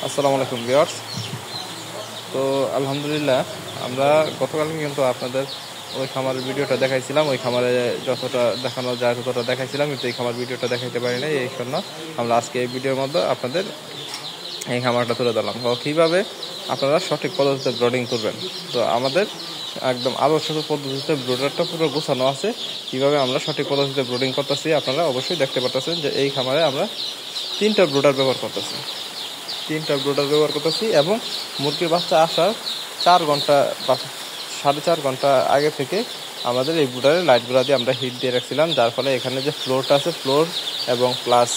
আসসালামু আলাইকুম ভিউয়ার্স। তো আলহামদুলিল্লাহ আমরা গতকালকে কিন্তু আপনাদের ওই খামারের ভিডিওটা দেখাইছিলাম। ওই খামারে যতটা দেখানো যায় ততটা দেখাইছিলাম, কিন্তু এই খামার ভিডিওটা দেখাইতে পারি নাই। এই জন্য আমরা আজকে এই ভিডিওর মধ্যে আপনাদের এই খামারটা তুলে ধরলাম। তো কীভাবে আপনারা সঠিক পদ্ধতিতে ব্রডিং করবেন। তো আমাদের একদম আদর্শ পদ্ধতিতে ব্রোডারটা পুরো গোছানো আছে। কীভাবে আমরা সঠিক পদ্ধতিতে ব্রোডিং করতেছি আপনারা অবশ্যই দেখতে পাচ্ছেন যে এই খামারে আমরা তিনটা ব্রোডার ব্যবহার করতেছি এবং মুরগির বাচ্চা আসার 4 ঘন্টা বা 4.5 ঘন্টা আগে থেকে আমাদের এই ব্রোডারের লাইটগুলো দিয়ে আমরা হিট দিয়ে রাখছিলাম, যার ফলে এখানে যে ফ্লোরটা আছে ফ্লোর এবং প্লাস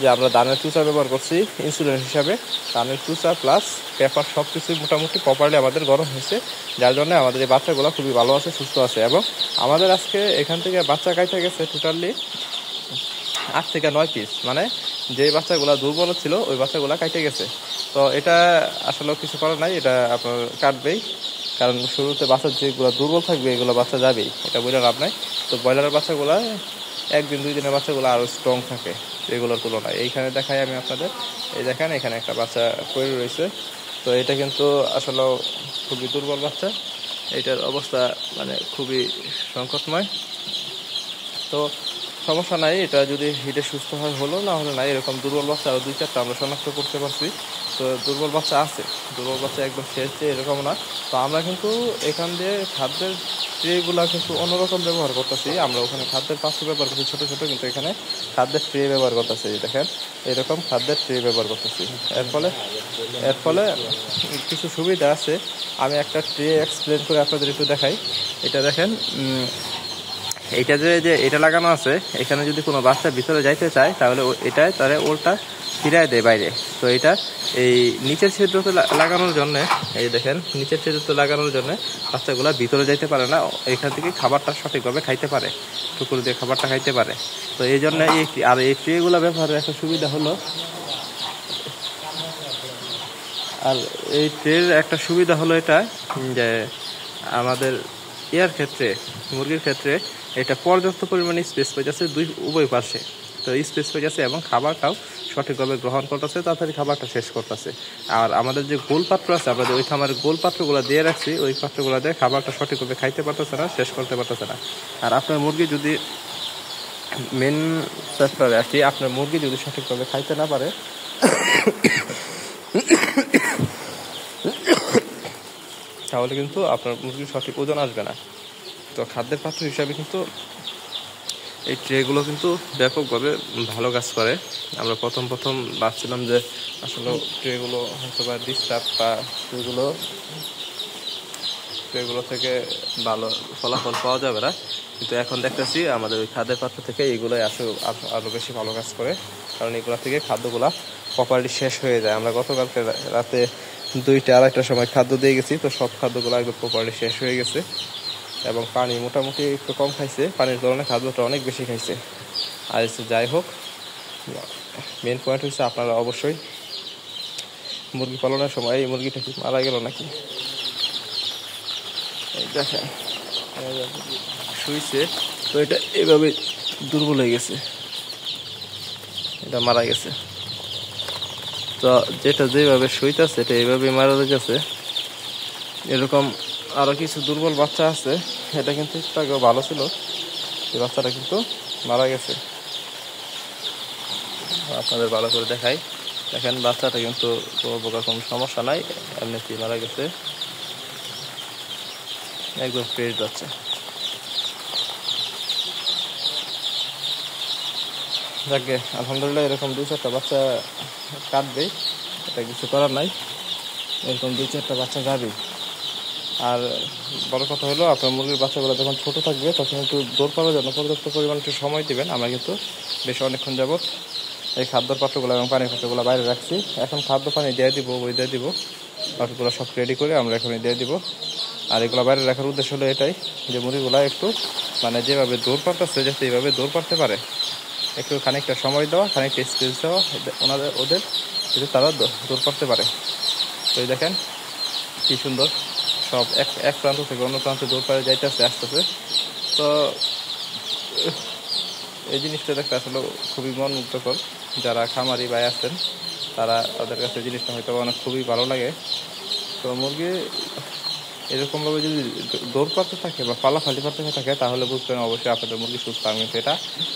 যে আমরা ধানের চুচা ব্যবহার করছি ইনসুলেন্স হিসাবে, ধানের চুচা প্লাস পেপার সব কিছুই মোটামুটি প্রপারলি আমাদের গরম হয়েছে, যার জন্য আমাদের এই বাচ্চাগুলো খুবই ভালো আছে, সুস্থ আছে। এবং আমাদের আজকে এখান থেকে বাচ্চা কাইতে গেছে টোটালি 8 থেকে 9 পিস, মানে যে বাচ্চাগুলো দুর্বল ছিল ওই বাচ্চাগুলো কাটে গেছে। তো এটা আসলে কিছু করার নাই, এটা আপনার কাটবেই, কারণ শুরুতে বাচ্চা যেগুলো দুর্বল থাকবে এগুলো বাচ্চা যাবেই, এটা বলে লাভ নাই। তো ব্রয়লারের বাচ্চাগুলো 1-2 দিনের বাচ্চাগুলো আরও স্ট্রং থাকে এগুলোর তুলনায়। এইখানে দেখাই আমি আপনাদের, এই দেখেন এখানে একটা বাচ্চা পড়ে রয়েছে। তো এটা কিন্তু আসলে খুবই দুর্বল বাচ্চা, এইটার অবস্থা মানে খুবই সংকটময়। তো সমস্যা নাই, এটা যদি হিটে সুস্থ হয় হলো, না হলে নাই। এরকম দুর্বল বাচ্চা আরও 2-4টা আমরা শনাক্ত করতে পারছি। তো দুর্বল বাচ্চা আছে, দুর্বল বাচ্চা একদম শেষ যে এরকম না। তো আমরা কিন্তু এখান দিয়ে খাদ্যের ট্রেগুলা কিন্তু অন্যরকম ব্যবহার করতেছি। আমরা ওখানে খাদ্যের পাত্র ব্যবহার করছি ছোটো ছোটো, কিন্তু এখানে খাদ্যের ট্রে ব্যবহার করতেছি। দেখেন এরকম খাদ্যের ট্রে ব্যবহার করতেছি। এর ফলে কিছু সুবিধা আছে। আমি একটা ট্রে এক্সপ্লেন করে আপনাদের একটু দেখাই। এটা দেখেন, এইটা যে এটা লাগানো আছে, এখানে যদি কোনো বাচ্চা ভিতরে যাইতে চায় তাহলে এটাই তারা ওলটা ফিরায় দেয় বাইরে। তো এটা এই নিচের ছিদ্রতে লাগানোর জন্য, এই দেখেন নিচের ছিদ্রতে লাগানোর জন্য বাচ্চাগুলো ভিতরে যাইতে পারে না, এখান থেকে খাবারটা সঠিকভাবে খাইতে পারে, টুকুর দিয়ে খাবারটা খাইতে পারে। তো এই জন্য এই ট্রেগুলো ব্যবহারের একটা সুবিধা হলো, আর এই ট্রের একটা সুবিধা হলো এটা যে আমাদের ক্ষেত্রে মুরগির ক্ষেত্রে এটা পর্যাপ্ত পরিমাণে স্পেস পাইতেছে উভয় পাশে। তো স্পেস পাইতেছে এবং খাবারটাও সঠিকভাবে গ্রহণ করতেছে, তাড়াতাড়ি খাবারটা শেষ করতেছে। আর আমাদের যে গোল পাত্র আছে, আমাদের ওই খামারের গোল পাত্রগুলো দিয়ে রাখছি, ওই পাত্রগুলো দিয়ে খাবারটা সঠিকভাবে খাইতে পারতেছে না, শেষ করতে পারতেছে না। আর আপনার মুরগি যদি মেন ফ্যাক্টরে আসি, আপনার মুরগি যদি সঠিকভাবে খাইতে না পারে তাহলে কিন্তু আপনার মুরগির সঠিক ওজন আসবে না। তো খাদ্যের পাত্র হিসাবে কিন্তু এই ট্রেগুলো কিন্তু ব্যাপকভাবে ভালো কাজ করে। আমরা প্রথম ভাবছিলাম যে আসলে ট্রেগুলো হয়তো বা ডিস্টার্ব বা ট্রেগুলো থেকে ভালো ফলাফল পাওয়া যাবে না, কিন্তু এখন দেখতেছি আমাদের ওই খাদ্যের পাত্র থেকে এইগুলোই আরও বেশি ভালো কাজ করে, কারণ এগুলো থেকে খাদ্যগুলো প্রপারলি শেষ হয়ে যায়। আমরা গতকালকে রাতে 2টা-2:30টার সময় খাদ্য দিয়ে গেছি, তো সব খাদ্যগুলো একদম প্রপারলি শেষ হয়ে গেছে এবং পানি মোটামুটি একটু কম খাইছে, পানির তুলনায় খাদ্যটা অনেক বেশি খাইছে। আর যাই হোক, মেন পয়েন্ট হচ্ছে আপনারা অবশ্যই মুরগি পালনের সময়, এই মুরগিটা কি মারা গেল নাকি, দেখেন শুইছে, তো এটা এইভাবে দুর্বল হয়ে গেছে, এটা মারা গেছে। তো যেটা যেভাবে শুইতেছে এটা এইভাবে মারা গেছে। এরকম আরো কিছু দুর্বল বাচ্চা আছে, এটা কিন্তু একটু আগেও ভালো ছিল, এই বাচ্চাটা কিন্তু মারা গেছে। আপনাদের ভালো করে দেখাই, দেখেন বাচ্চাটা কিন্তু কোনো প্রকার কোনো সমস্যা নাই, এমনিতেই মারা গেছে, একদম ফ্রেশ বাচ্চা। যাকে আলহামদুলিল্লাহ, এরকম 2-4টা বাচ্চা কাটবেই, এটা কিছু করার নাই, এরকম 2-4টা বাচ্চা যাবেই। আর বড় কথা হলো, আপনার মুরগির বাচ্চাগুলো যখন ছোটো থাকবে তখন কিন্তু দৌড় পাওয়ার জন্য পর্যাপ্ত পরিমাণে একটু সময় দিবেন। আমরা কিন্তু বেশ অনেকক্ষণ যাবত এই খাদ্যর পাত্রগুলো এবং পানির পাত্রগুলো বাইরে রাখছি। এখন খাদ্য পানি দিয়ে দিব, পাত্রগুলো সব রেডি করে আমরা এখনই দিয়ে দিব। আর এগুলো বাইরে রাখার উদ্দেশ্য হলো এটাই যে মুরগিগুলো একটু মানে যেভাবে দৌড় পারতেছে যাতে এইভাবে দৌড় পারতে পারে, একটু খানিকটা সময় দেওয়া, খানিকটা স্পেস দেওয়া ওদের যাতে তারা দৌড় পারতে পারে। তো এই দেখেন কি সুন্দর, সব এক প্রান্ত থেকে অন্য প্রান্তে দৌড় পাড়ে যাইতেছে আসতেছে। তো এই জিনিসটা দেখতে আসলে খুবই মন মুগ্ধকর। যারা খামারি ভাই আছেন তাদের কাছে জিনিসটা হয়তো অনেক খুবই ভালো লাগে। তো মুরগি এরকমভাবে যদি দৌড় করতে থাকে বা ফালাফালি করতে থাকে তাহলে বুঝবেন অবশ্যই আপনাদের মুরগি সুস্থ। আমি তো এটা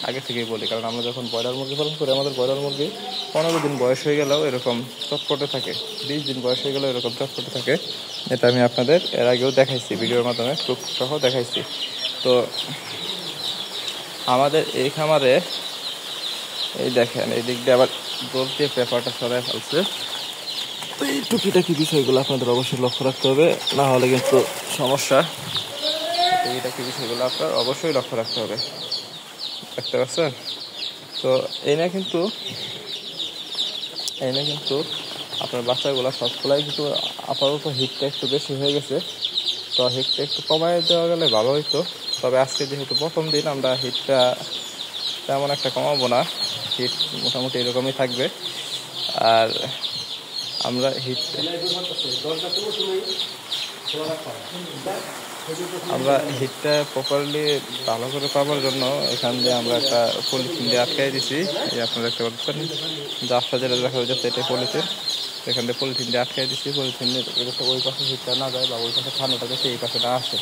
আগে থেকেই বলি, কারণ আমরা যখন ব্রয়লার মুরগি পালন করি আমাদের ব্রয়লার মুরগি 15 দিন বয়স হয়ে গেলেও এরকম চটপটে থাকে, 20 দিন বয়স হয়ে গেলেও এরকম চটপটে থাকে। এটা আমি আপনাদের এর আগেও দেখাইছি, ভিডিওর মাধ্যমে প্রুফ সহ দেখাইছি। তো আমাদের এই খামারে এই দেখেন এই দিক দিয়ে আবার দৌড় দিয়ে পেপারটা সরাই ফেলছে। তো এই টুকিটাকি বিষয়গুলো আপনাদের অবশ্যই লক্ষ্য রাখতে হবে, না হলে কিন্তু সমস্যা। টুকিটাকি বিষয়গুলো আপনার অবশ্যই লক্ষ্য রাখতে হবে, দেখতে পাচ্ছেন? তো এই না কিন্তু আপনার বাচ্চাগুলো সবগুলাই কিন্তু আপাতত হিটটা একটু বেশি হয়ে গেছে। তো হিটটা একটু কমাই দেওয়া গেলে ভালো হইতো। তবে আজকে যেহেতু প্রথম দিন আমরা হিটটা তেমন একটা কমাবো না, হিট মোটামুটি এরকমই থাকবে। আর আমরা হিটটা প্রপারলি ভালো করে পাওয়ার জন্য এখান দিয়ে আমরা একটা পলিথিন দিয়ে আটকাই দিছি। এই আপনারা দেখতে পাচ্ছেন, যারটা যেটা দেখা যাচ্ছে এটাই পলিথিন। এখান দিয়ে পলিথিন দিয়ে আটকাই দিচ্ছি। পলিথিন দিয়ে ওই পাশে হিটটা না যায় বা ওই পাশে ঠান্ডাটা যাচ্ছে এই পাশে না আসে,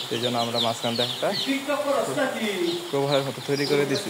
সেই জন্য আমরা মাঝখান দিয়ে একটা প্রবাহের মতো তৈরি করে দিছি।